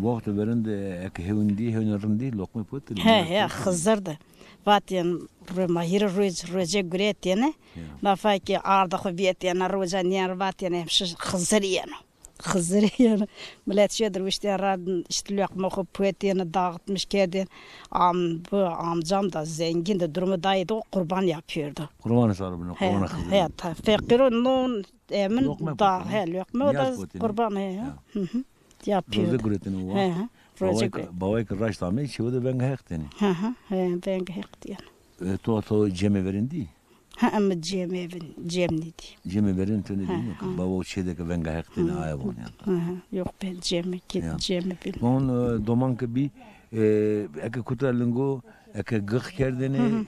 Vakti verinde ek hevindi lokma potu. He Hızırdı. Vatyen mahir roja güret yani. Na faki arda hobiyet yani roja niyer vatyen hemşi Hızır yani. Hızır yani. Millet şeydir işte işte lokma hobiyet yani dağıtmış kedi. Bu amcam da zengin de durumu dayıydı o kurban yapıyordu. Kurbanı sarı bunu kurbanı Hızır. He fakir onun emin da he lokma da kurban he. Yapıyordu. Roza güretini var. Bavay kırraş tamam. Çevde ben hekteni. Ben yani. To ceme verindi. Ama cemniydi. Ceme verin tane değil mi? Baba o şeyde ki ben hekteni aya bu yani. Yok ben cemi bil. On doman ki bir eke kutarlingo eke gık kerdeni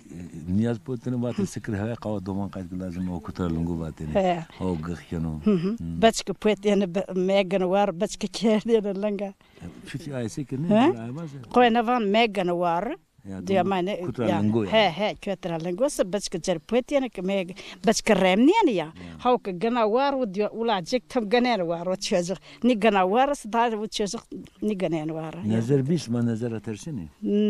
niyaz potunu batı sıkır hava kava doman katkı lazım o kutarlingo batını. O gık yano. Başka pot yani megan var başka kerdeni langa. Şuti ayse ki ne? Koyna van megan var. Diamane kutarlingo. He kutarlingo se başka cer pot yani ki meg başka remni yani ya. Havka gana var o diyor ulacık tam gana var o çocuk. Ni gana var sadece o çocuk ni gana var. Nezer bis ma nezer atersini.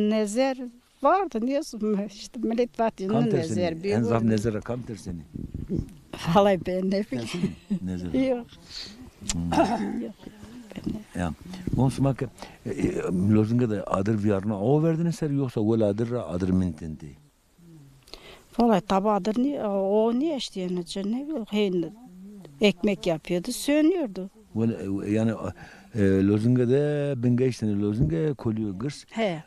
Nezer vardı diyorsun işte millet vatının nezer bir. En zaf nezer kam tersini. Vallahi ben ne bileyim. Nezer. Yok. Ya. Monsmak Lozinga'da adır viyarına o verdiniz ser yoksa o adır mintendi. Vallahi tabi adır ni o niye işte yani ne bileyim ekmek yapıyordu sönüyordu. Yani Lozinga'da ben geçtim Lozinga kolyo gırs. He.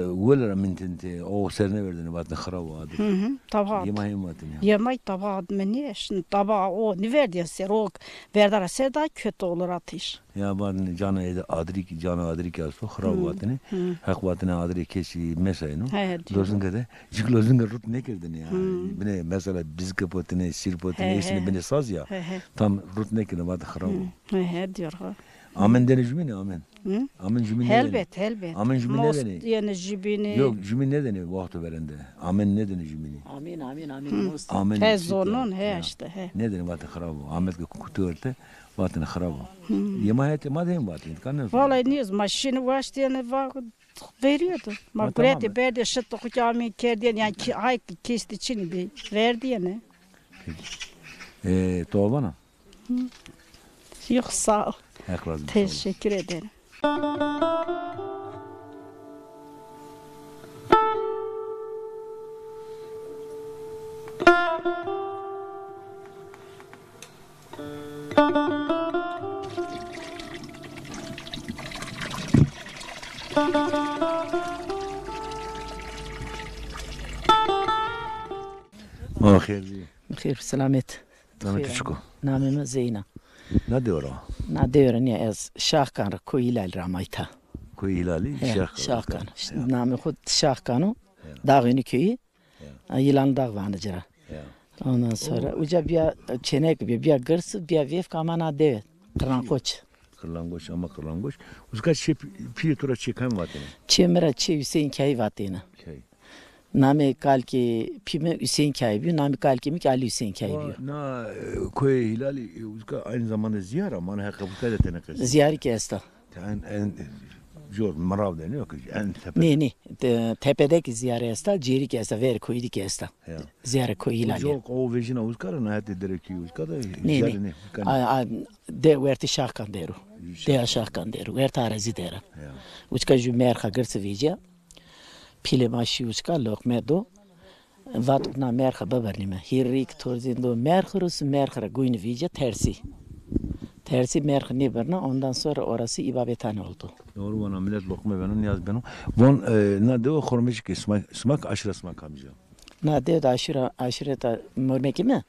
Olara mintendi o serine verdiniz batın xarab adır. Tabi. Yemeğim batın ya. Yemek tabi adı niye şimdi tabi o ne verdi ser o verdara ser daha kötü olur atış. Ya ben canı adrik ya so xarab batını. Hak batını adrik kesi mesayını. Lozinga'da çünkü Lozinga rut ne kirdin ya. Bine mesela biz kapotunu sirpotunu hepsini bine saz ya. Tam rut ne kirdin batı xarab. He diyor ha. Amen dene cümle amen. Amen cümle ne dene? Elbet. Amen cümle ne dene? Yani cümle. Yok cümle ne dene vakti verende? Amen ne dene cümle? Amin. Amen. He zonun he işte he. Ne dene batı xarab. Ahmet ki kutuörte batını xarab. Yemayete madem batın kanne. Vallahi niye maşini var diye var veriyordu. Makureti verdi şıttı kucağımı kerdiyen yani ki ay kesti için bir verdi yani. Tovana. Yok sağ ol. Lazım. Teşekkür ederim. Bixir selamet. Nametiçko. Namime Zeyna. Ne diyor o? Na diyorum ya ez Şahkan koy hilal ramayta. Koy hilali Şahkan. Namı xud Şahkan'ı dağını köyü. Yılan dağ vanı cira. Ondan sonra uca bir çenek bir gırsı bir vef kamana devet. Kırlankoç. Kırlangoç ama kırlangoç. Uzka şey piyetura çeken vatını. Çemera çe Hüseyin kayı vatını. Nami kalki pime Hüseyin kayı nami kalki mi Ali Hüseyin kayı. Na koy hilali uzka aynı zamanda ziyara mana hakikaten de tenekes. Ziyari kesta. En jor marav deniyor ki en tepe. Ne tepedeki ziyare esta ciri kesta ver koydu kesta. Ziyare koy hilali. Çok o vejina uzkara na hadi dereki uzkara. Ne. De verti Şahkan deru. De Şahkan deru. Verti arazi dera. Uzka jumer khagır sevicia. Pile maşı uzka lokme do. Vat na merha babarnime. Hirik torzindo merhurus merhara goyun vicia tersi. Tersi merh ne berna ondan sonra orası ibabethane oldu. Doğru bana millet lokma benim yaz benim. Von na de o hormeşik smak aşırı smak amca. Na de aşırı da mormeki mi?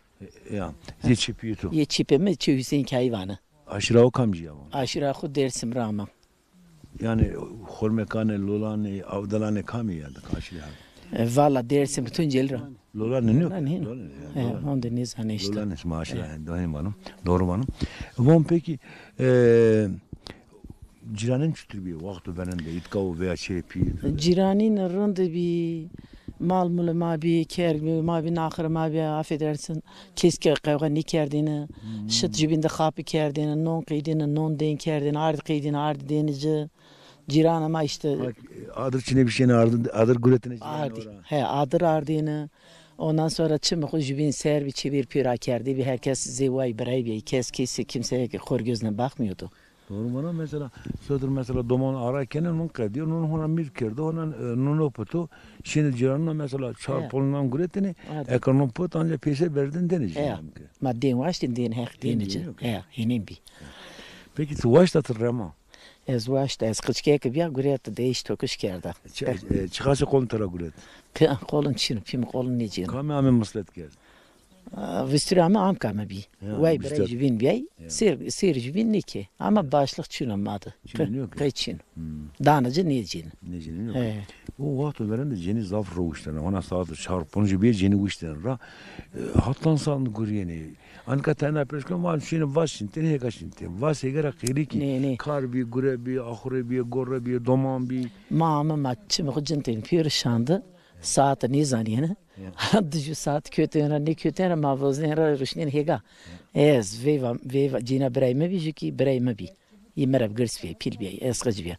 Ya. Ye çipiyi tu. Ye çipimi çi Hüseyin Kayvanı. Aşıra o kamcı ya. Aşıra xu Dersim Rahman. Yani hormekane, lolane, avdalane kami ya da karşı ya. Valla Dersim Tunceli ra. Lolane ne yok? Lan hin. Onda nizane işte. Lolane maşallah. Doğru hanım. Doğru hanım. Bu peki ciranın çütür bir vakti benim de itkav veya çepi. Ciranin rındı bir mal mulu ma bir ker ma bir nakır ma bir affedersin keske kavga ni kerdini şıt cibinde kapı kerdini non kıydini non den kerdini ard kıydini ard denici cirana ma işte Adır çine bir şeyine adır guretine. he adır ardını ondan sonra çımık cibin ser bir çevir pira kerdi bir herkes zevay birey bir kesi kimseye kor gözüne bakmıyordu. Doğru bana mesela sözdür mesela doman ararken onun kediyor onun ona bir kerdi onun onu putu şimdi ciranla mesela çarpılınan guretini ekonom put ancak pese verdin deneyeceğim. Madden vaştin den hek denici. He hinin bi. Peki tu vaştatır rama. Ez vaşta ez kıçkek bir guret değiş tokuş kerdi. Çıkası kolun tara guret. Kolun çin pim kolun necin. Kame ame muslet geldi. Vistri ama am kama bi. Vay bre jivin biyay. Sir jivin niki. Ama başlık çin olmadı. Kaçın. Danacı necin. Necin yok. O vakti veren de ceni zaf roğuştan. Ona sağdı çarpınca bir ceni uçtan ra. Hattan sandı guriyeni. Anka tane peşkan var şimdi Washington he Washington. Vasegara kiriki. Kar bir gure bir ahire bir gorre bir doman bir. Mama matçı mı cintin pir şandı. Saat nizaniyene. Düşü saat kötüne ne kötüne mavazene rüşnen hega. Ez veva cina brayme bi ki brayme bi. Yemerab gırsfi pil bi esqaj bi.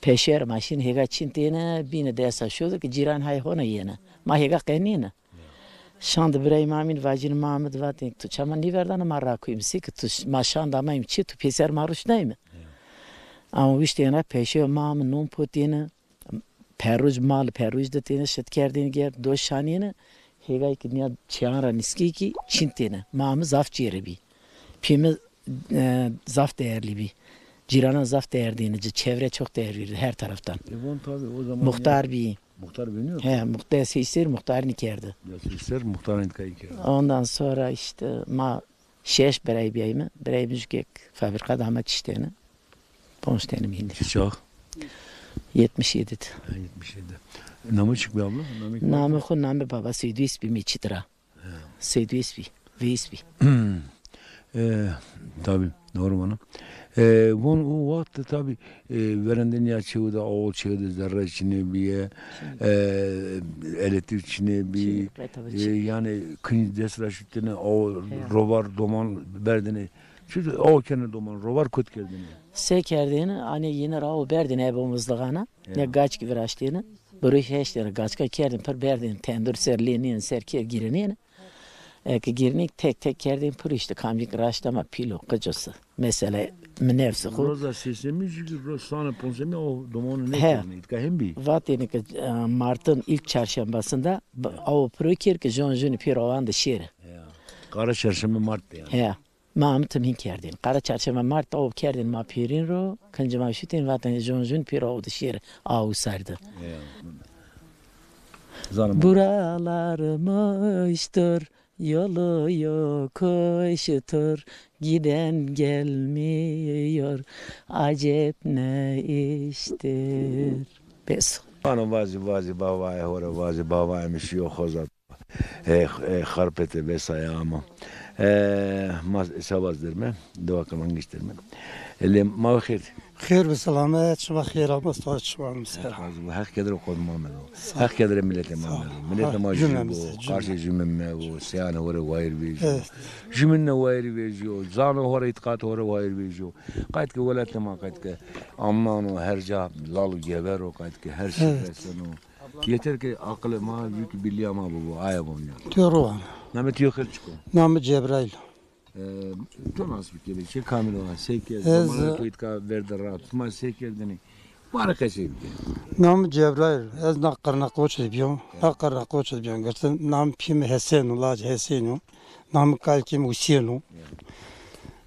Peşer maşin hega çintene bine desa şodu ki ciran hay hona yene. Ma hega qenine. Şandı brayme amin vacin Mahmud vatin tu çaman ni verdan marra kuyum sik tu maşanda mayım çi tu peser maruş değil mi? Ama işte peşer Mahmud non potine Peruj mal peruj da tene şet kerdin ger do şaniyene hegay ki niya çara niski ki çintene mamı zaf cirebi pimi zaf değerli bi cirana zaf değerdiğini çevre çok değer verir her taraftan. Tabii o zaman muhtar bi muhtar biniyor. He muhtar seyir muhtar nikerdi. Ya seyir muhtar nikayı. Ondan sonra işte ma şeş berey biyayım berey müzgek fabrikada ama çiştene ponstene miydi. Çiçak. 77. 77. Namı çık bir abla? Namı xu namı baba Seydu isbi mi çitira. Seydu isbi ve isbi. Tabii doğru bana. Bu o vakti tabii verenden ya çığda oğul çığda zerre içine bir elektrik içine bir yani kıyı desra şüttene o rovar doman berdene çünkü o kendi doman rovar kut geldine. Sekerdini hani yine rao berdin ebomuzlığana ne gaç gibi raştığını buru heşleri gaçka kerdin per berdin tendur serliğinin serker girinin ki girnik tek tek kerdin pur işte kamcık raştama pilo kıcısı mesela mnersi xu roza sesimi çünkü sana ponsemi o domanı ne kerdin itka hem bir vatini ki Mart'ın ilk çarşambasında o prokir ki John Pirovan da şiiri Kara çarşamba Mart yani. He. Mahmut'um hin kerdin. Kara çarşamba Mart o kerdin ma pirin ro. Kanca ma şutin vatan John Piro o da şiir au sardı. Buralarmıştır yolu yokuştur giden gelmiyor acep ne iştir. Pes. Bana vazi bavaya hora vazi bavaya mişi yok hozat. Harpete besaya ama. Mas sabaz derme. Dua kaman geçtirme. Ele mavkhir. خير بسلامات شبا خير مستوى شبا مسهر Hak kadar okudum Muhammed. Hak kadar millete Muhammed. Millete majbu. Karşı cümle bu seyane hora wayr bejo. Cümle wayr bejo. Zano hora itqat hora wayr bejo. Qayt ki velat ma qayt ki amman her ca lalu geber o qayt ki her şey senu. Yeter ki aklı ma büyük bilya ma bu aya bu. تروان Namet yok çıkı. نام جبرائيل Tonas bir kere şey kamil olan seker zamanı tuitka verdi rahat. Ma sekerdini. Baraka şey. نام جبرائيل از نقرنا قوش بيوم نقرنا قوش بيوم قلت نام بيم حسين الله حسين نام قال كي Hüseyin'u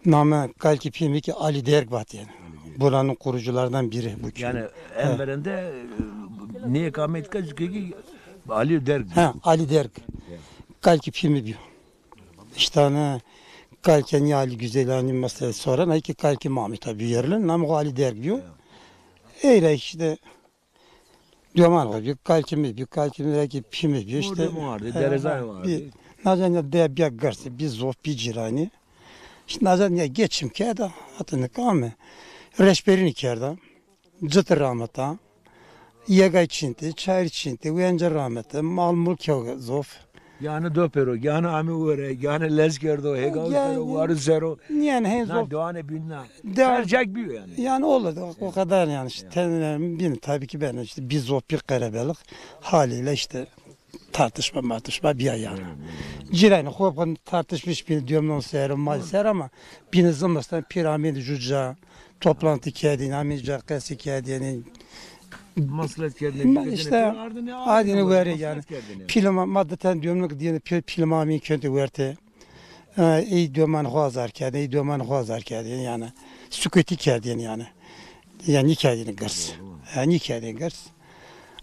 نام قال ki pimi ki Ali Derg bat yani. Buranın kuruculardan biri bu. Yani enverende niye kamet kaç ki Ali Derg. Ha Ali Derg. Qal ki pimi biyo. İşte hani kalken yali güzel hani mesela sonra ne ki kalki mami tabi yerlen nam gali dergiyor. Öyle işte diyorlar var büyük kalkimi belki pimi bir işte. Orada vardı, derezay vardı. Nazen ya de bir garsı bir zof bir cirani. İşte nazen ya geçim ki da atını kame. Reşberini kerda. Cıtır rahmeta. Yega içinti, çayır içinti, uyanca rahmeti, mal mülk yok zof. Yani dopero, yani ami ure, yani lezgerdo, hegavzero, varızero. Yani hen Na zof. doğane bilna. Devam- Tercek büyü yani. Yani oldu o kadar yani işte tenlerim bin tabii ki ben işte bir zof bir karabelik haliyle işte tartışma bir ay yani. Cirayını kopun tartışmış bir diyorum non serum maalesef ama bir zamanla piramid juca toplantı kedini, amica kesi kedini Maslet kendine. işte adını ver yani. Pilma maddeten diyorum diye pilma mi kötü verte. İyi diyorum hazar kedini, iyi diyorum hazar kedini yani. Sükuti kedini yani. Yani kedini gırs. Yani kedini gırs.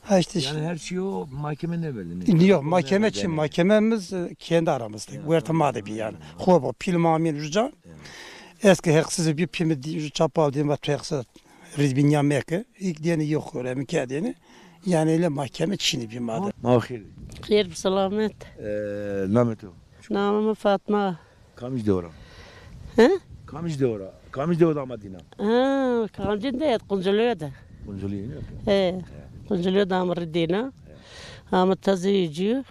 Ha işte Yani her şeyi o mahkeme ne verdi? yok mahkeme için mahkememiz kendi aramızda. Verte madde bir yani. Hobo pilma mi juca. Eski haksız bir pilmi çapal diye var haksız. Rizbin yameke ilk diyeni yok öyle kedini. Yani öyle mahkeme Çin'i bir madde. Mahir. Hayır selamet. Nameto. Namım Fatma. Kamış devra. He? Kamış devra. Kamış devra Madina. Ha, kancın da kunjuluyor da. Kunjuli ne? He. Kunjuluyor da amırdina. Ama tazıyıcı.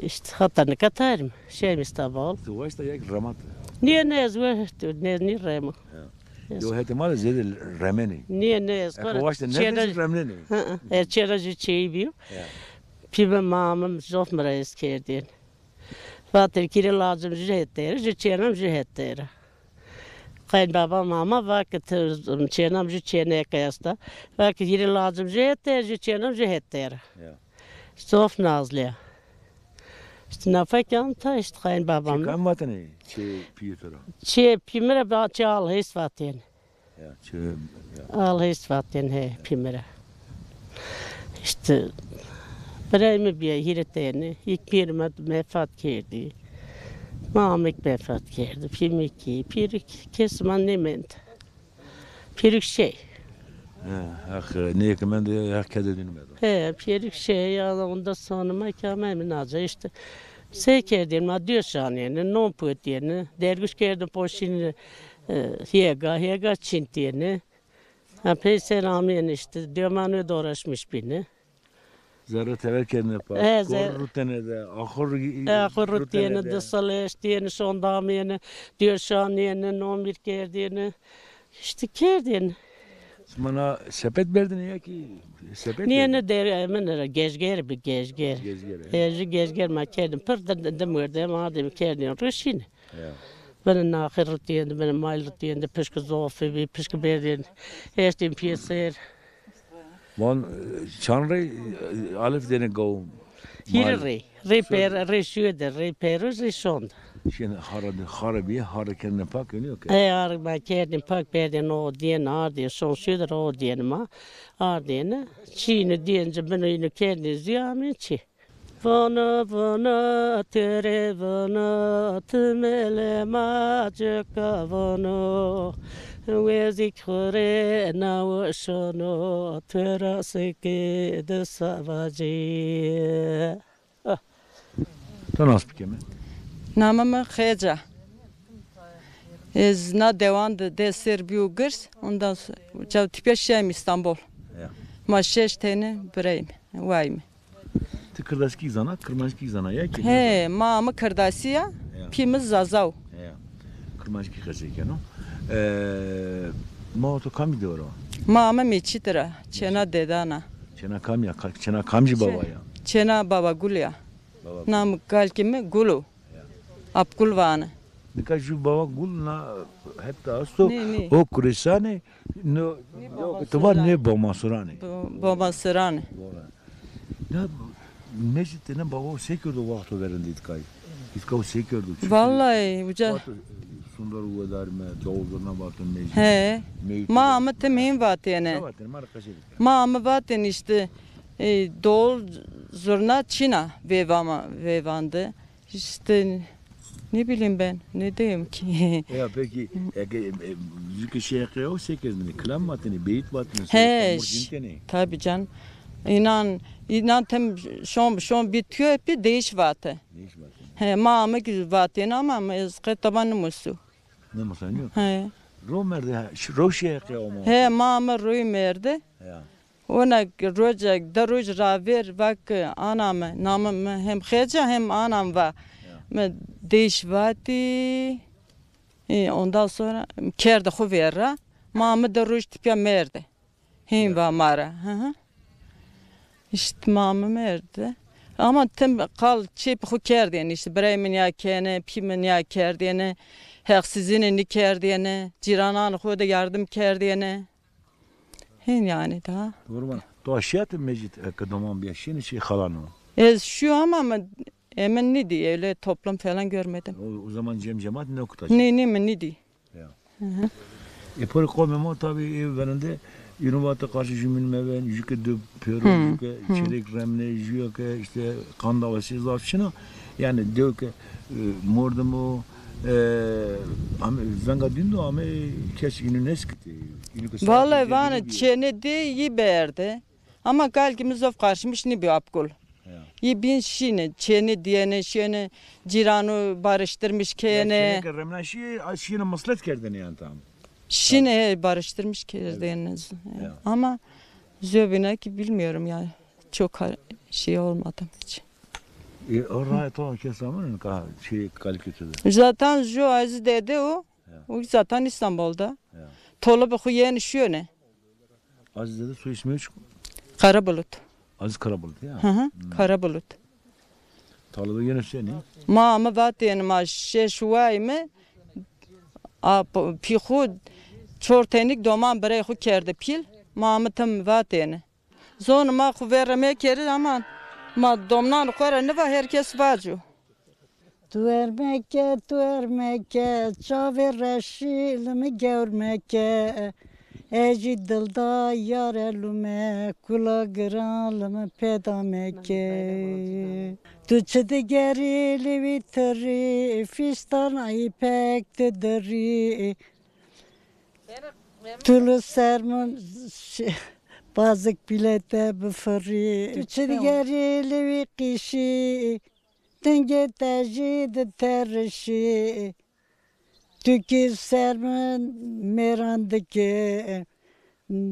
İşte hatanı katarım. Şey İstanbul. Tu vasta yak ramat. Niye ne yazıyor? Ne remo. Yo hetemal zede remeni. Niye ne yazıyor? Ako vasta ne remeni? Çeracı çeybiyor. Pime mamam zof mrayız kerdin. Fatır kiri lazım jühetleri, jüçenam jühetleri. Kayınbaba mama vakit çenam jüçene kayasta. Vakit kiri lazım jühetleri, jüçenam jühetleri. Zof nazlıya. İşte nafakan ta işte kayınbabam. Kan vatani piyetoro. Pimere bahçe al his vatin. Ya Al his vatin he pimere. İşte Biraymi bir hireteni, ilk pirime mefat kerdi. Mamik mefat kerdi, pirmiki, pirik kesman nement. Pirik şey. ne kemen de hak kededin medo. He, pirik şey ya onda sonra mahkememin aca işte. Şey kerdim, ma diyor şaniyeni, non pötiyeni, dergüç kerdim poşini, hega çintiyeni. Ha pey selamiyeni işte, diyormanı dolaşmış beni. Zerre tevel kendine pa. Korrutene de, ahır rutiyeni de salestiyeni, sondamiyeni, diyor şaniyeni, non bir kerdiyeni. İşte kerdiyeni. Bana sepet verdin ya ki sepet. Niye ne der emin gezger bir gezger. Gezger ma kerdim. Pır da mırdı ma dem kerdim rüşin. Ben ahır rutiyeni, ben mal rutiyeni, pişki zofi bir pişki berdin. Estim piyeser. Mon çanrı alif dene go. Hirri, reperus. Şimdi harabi kendine pak yok. Eğer ben kendim pak berden o diyen ardiye son süder o diyen ma ardiyene Çin'i diyince ben yine kendi ziyametçi. Vana tere vana tümele macıka vana ve zikre na şono terasike de savacı. Tanas bikeme. Namımı Xeca. Na devan de Serbiyo Gırs. Ondan sonra tipe şeyim İstanbul. Ma 6 tane bireyim. Vayım. Tıkırdaşki zana, kırmaşki zana ya ki. He, mamı Kırdasiya. Pimiz Zazav. Kırmaşki kazıyken o. Ma to kami de ora. Mamı Meçitira. Çena dedana. Çena kamya, çena kamji baba ya. Çena baba Gulya. Nam kalkimi Gulu. Apkul vanı. Birkaç şu baba gul na hep daha sto o kuresane no tuvar ne baba surane. Baba sırane. Ya meclitte ne baba sekiyordu vakti verindi itkay. İtkay sekiyordu. Vallahi uca. Sundar uvedarme doğulduğuna bakın meclis. He. Mama temin vatene. Mama vaten işte doğul zurna Çina vevandı. İşte Ne bileyim ben. Ne diyeyim ki? Ya peki yüzük şey o 8 mi? Klam matını, beyit matını. He. Tabii can. İnan tem şon bitiyor hep değiş vatı. Değiş matını. He mama gibi vatı ama ezqe taban musu. Ne mesela yok. He. Romer'de roşe o mu? He mama roy merdi. Ya. Ona rojak daruj raver bak anam namım hem xeca hem anam va. Me değiş vatı. Ondan sonra kerde xuvera. Mama daruj tipya merdi. Hem va mara. Hı. İşte mama merdi. Ama tem kal çip xu kerdiyene işte bremen ya kene pimen ya kerdiyene haksızını ni kerdiyene ciranan xu da yardım kerdiyene. Hen yani daha. Doğru mu? Doğaşiyat mecit kadamam bir şey şey halanı. Şu ama emin ne diye öyle toplum falan görmedim. O zaman cemaat ne okutacak? Ne diye. Ya. Por komemo tabii beninde Yunuvata karşı cümleme ben yüke de piyero yüke çelik remne yüke işte kan davası zafçına yani diyor ki mordumu venga dindo ama keş inuneskti. Vallahi bana çene de iyi berdi. Ama kalkimiz of karşımış ne bir apkol. İyi bin şine çene diyene şene ciranı barıştırmış kene. Çelik remne şine maslet kerdin yani tamam. Şine barıştırmış kendiniz. Ama zöbüne ki bilmiyorum yani. Çok şey olmadım hiç. Oraya to kesamın şey kalkütüdü. Zaten şu aziz dedi o. O zaten İstanbul'da. Tolu bu yeni şu ne? Aziz dedi su ismi üç. Karabulut. Aziz Karabulut ya. Hı. Karabulut. Talıda yine seni. Ama vaten ma şeşvay mı? Pixu çortenik doman bire xu kerde pil. Mamıtım vaten. Zon ma xu verme kere ama ma domnan xora ne var herkes vacu. Tu ermeke, çave reşilimi görmeke. Eci dilda yar elume, kula gıralımı pedameke. Tu çıdı gerili vitri, fistan ipek tedri. Tulu sermon bazık bilete bıfırı. Tu çıdı gerili vitri, denge tecid terşi. Tükür sermen merandike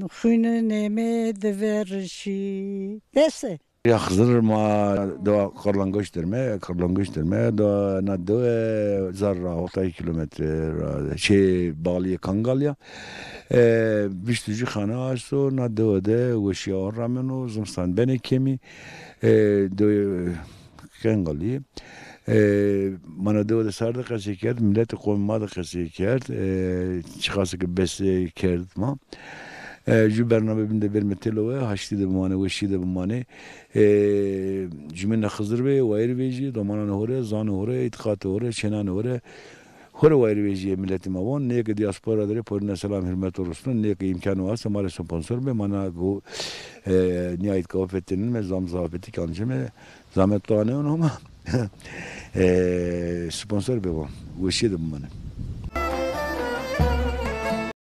xuynu nemedi verşi. Dese. Ya Hızır ma da kırlangıç derme da na da zarra 6 kilometre şey Baliye Kangalya biştücü xana aso na da veşya rameno zımstan bene kemi da Kangalya mana da sardı kası kert millet koymadı kası kert çıkası ki besi kert ma Ju bernamemde verme telove haşti de bumane veşi de bumane cümle Hızır Bey vayr veji domana hore zan hore itkat hore çenan hore hore vayr veji milletim avon ne ki diaspora dere porne selam hürmet olsun ne ki imkanı varsa mare sponsor be mana bu nihayet kafetinin me zam zafeti kanjeme zahmet doğanı ama sponsor be bu veşi de bumane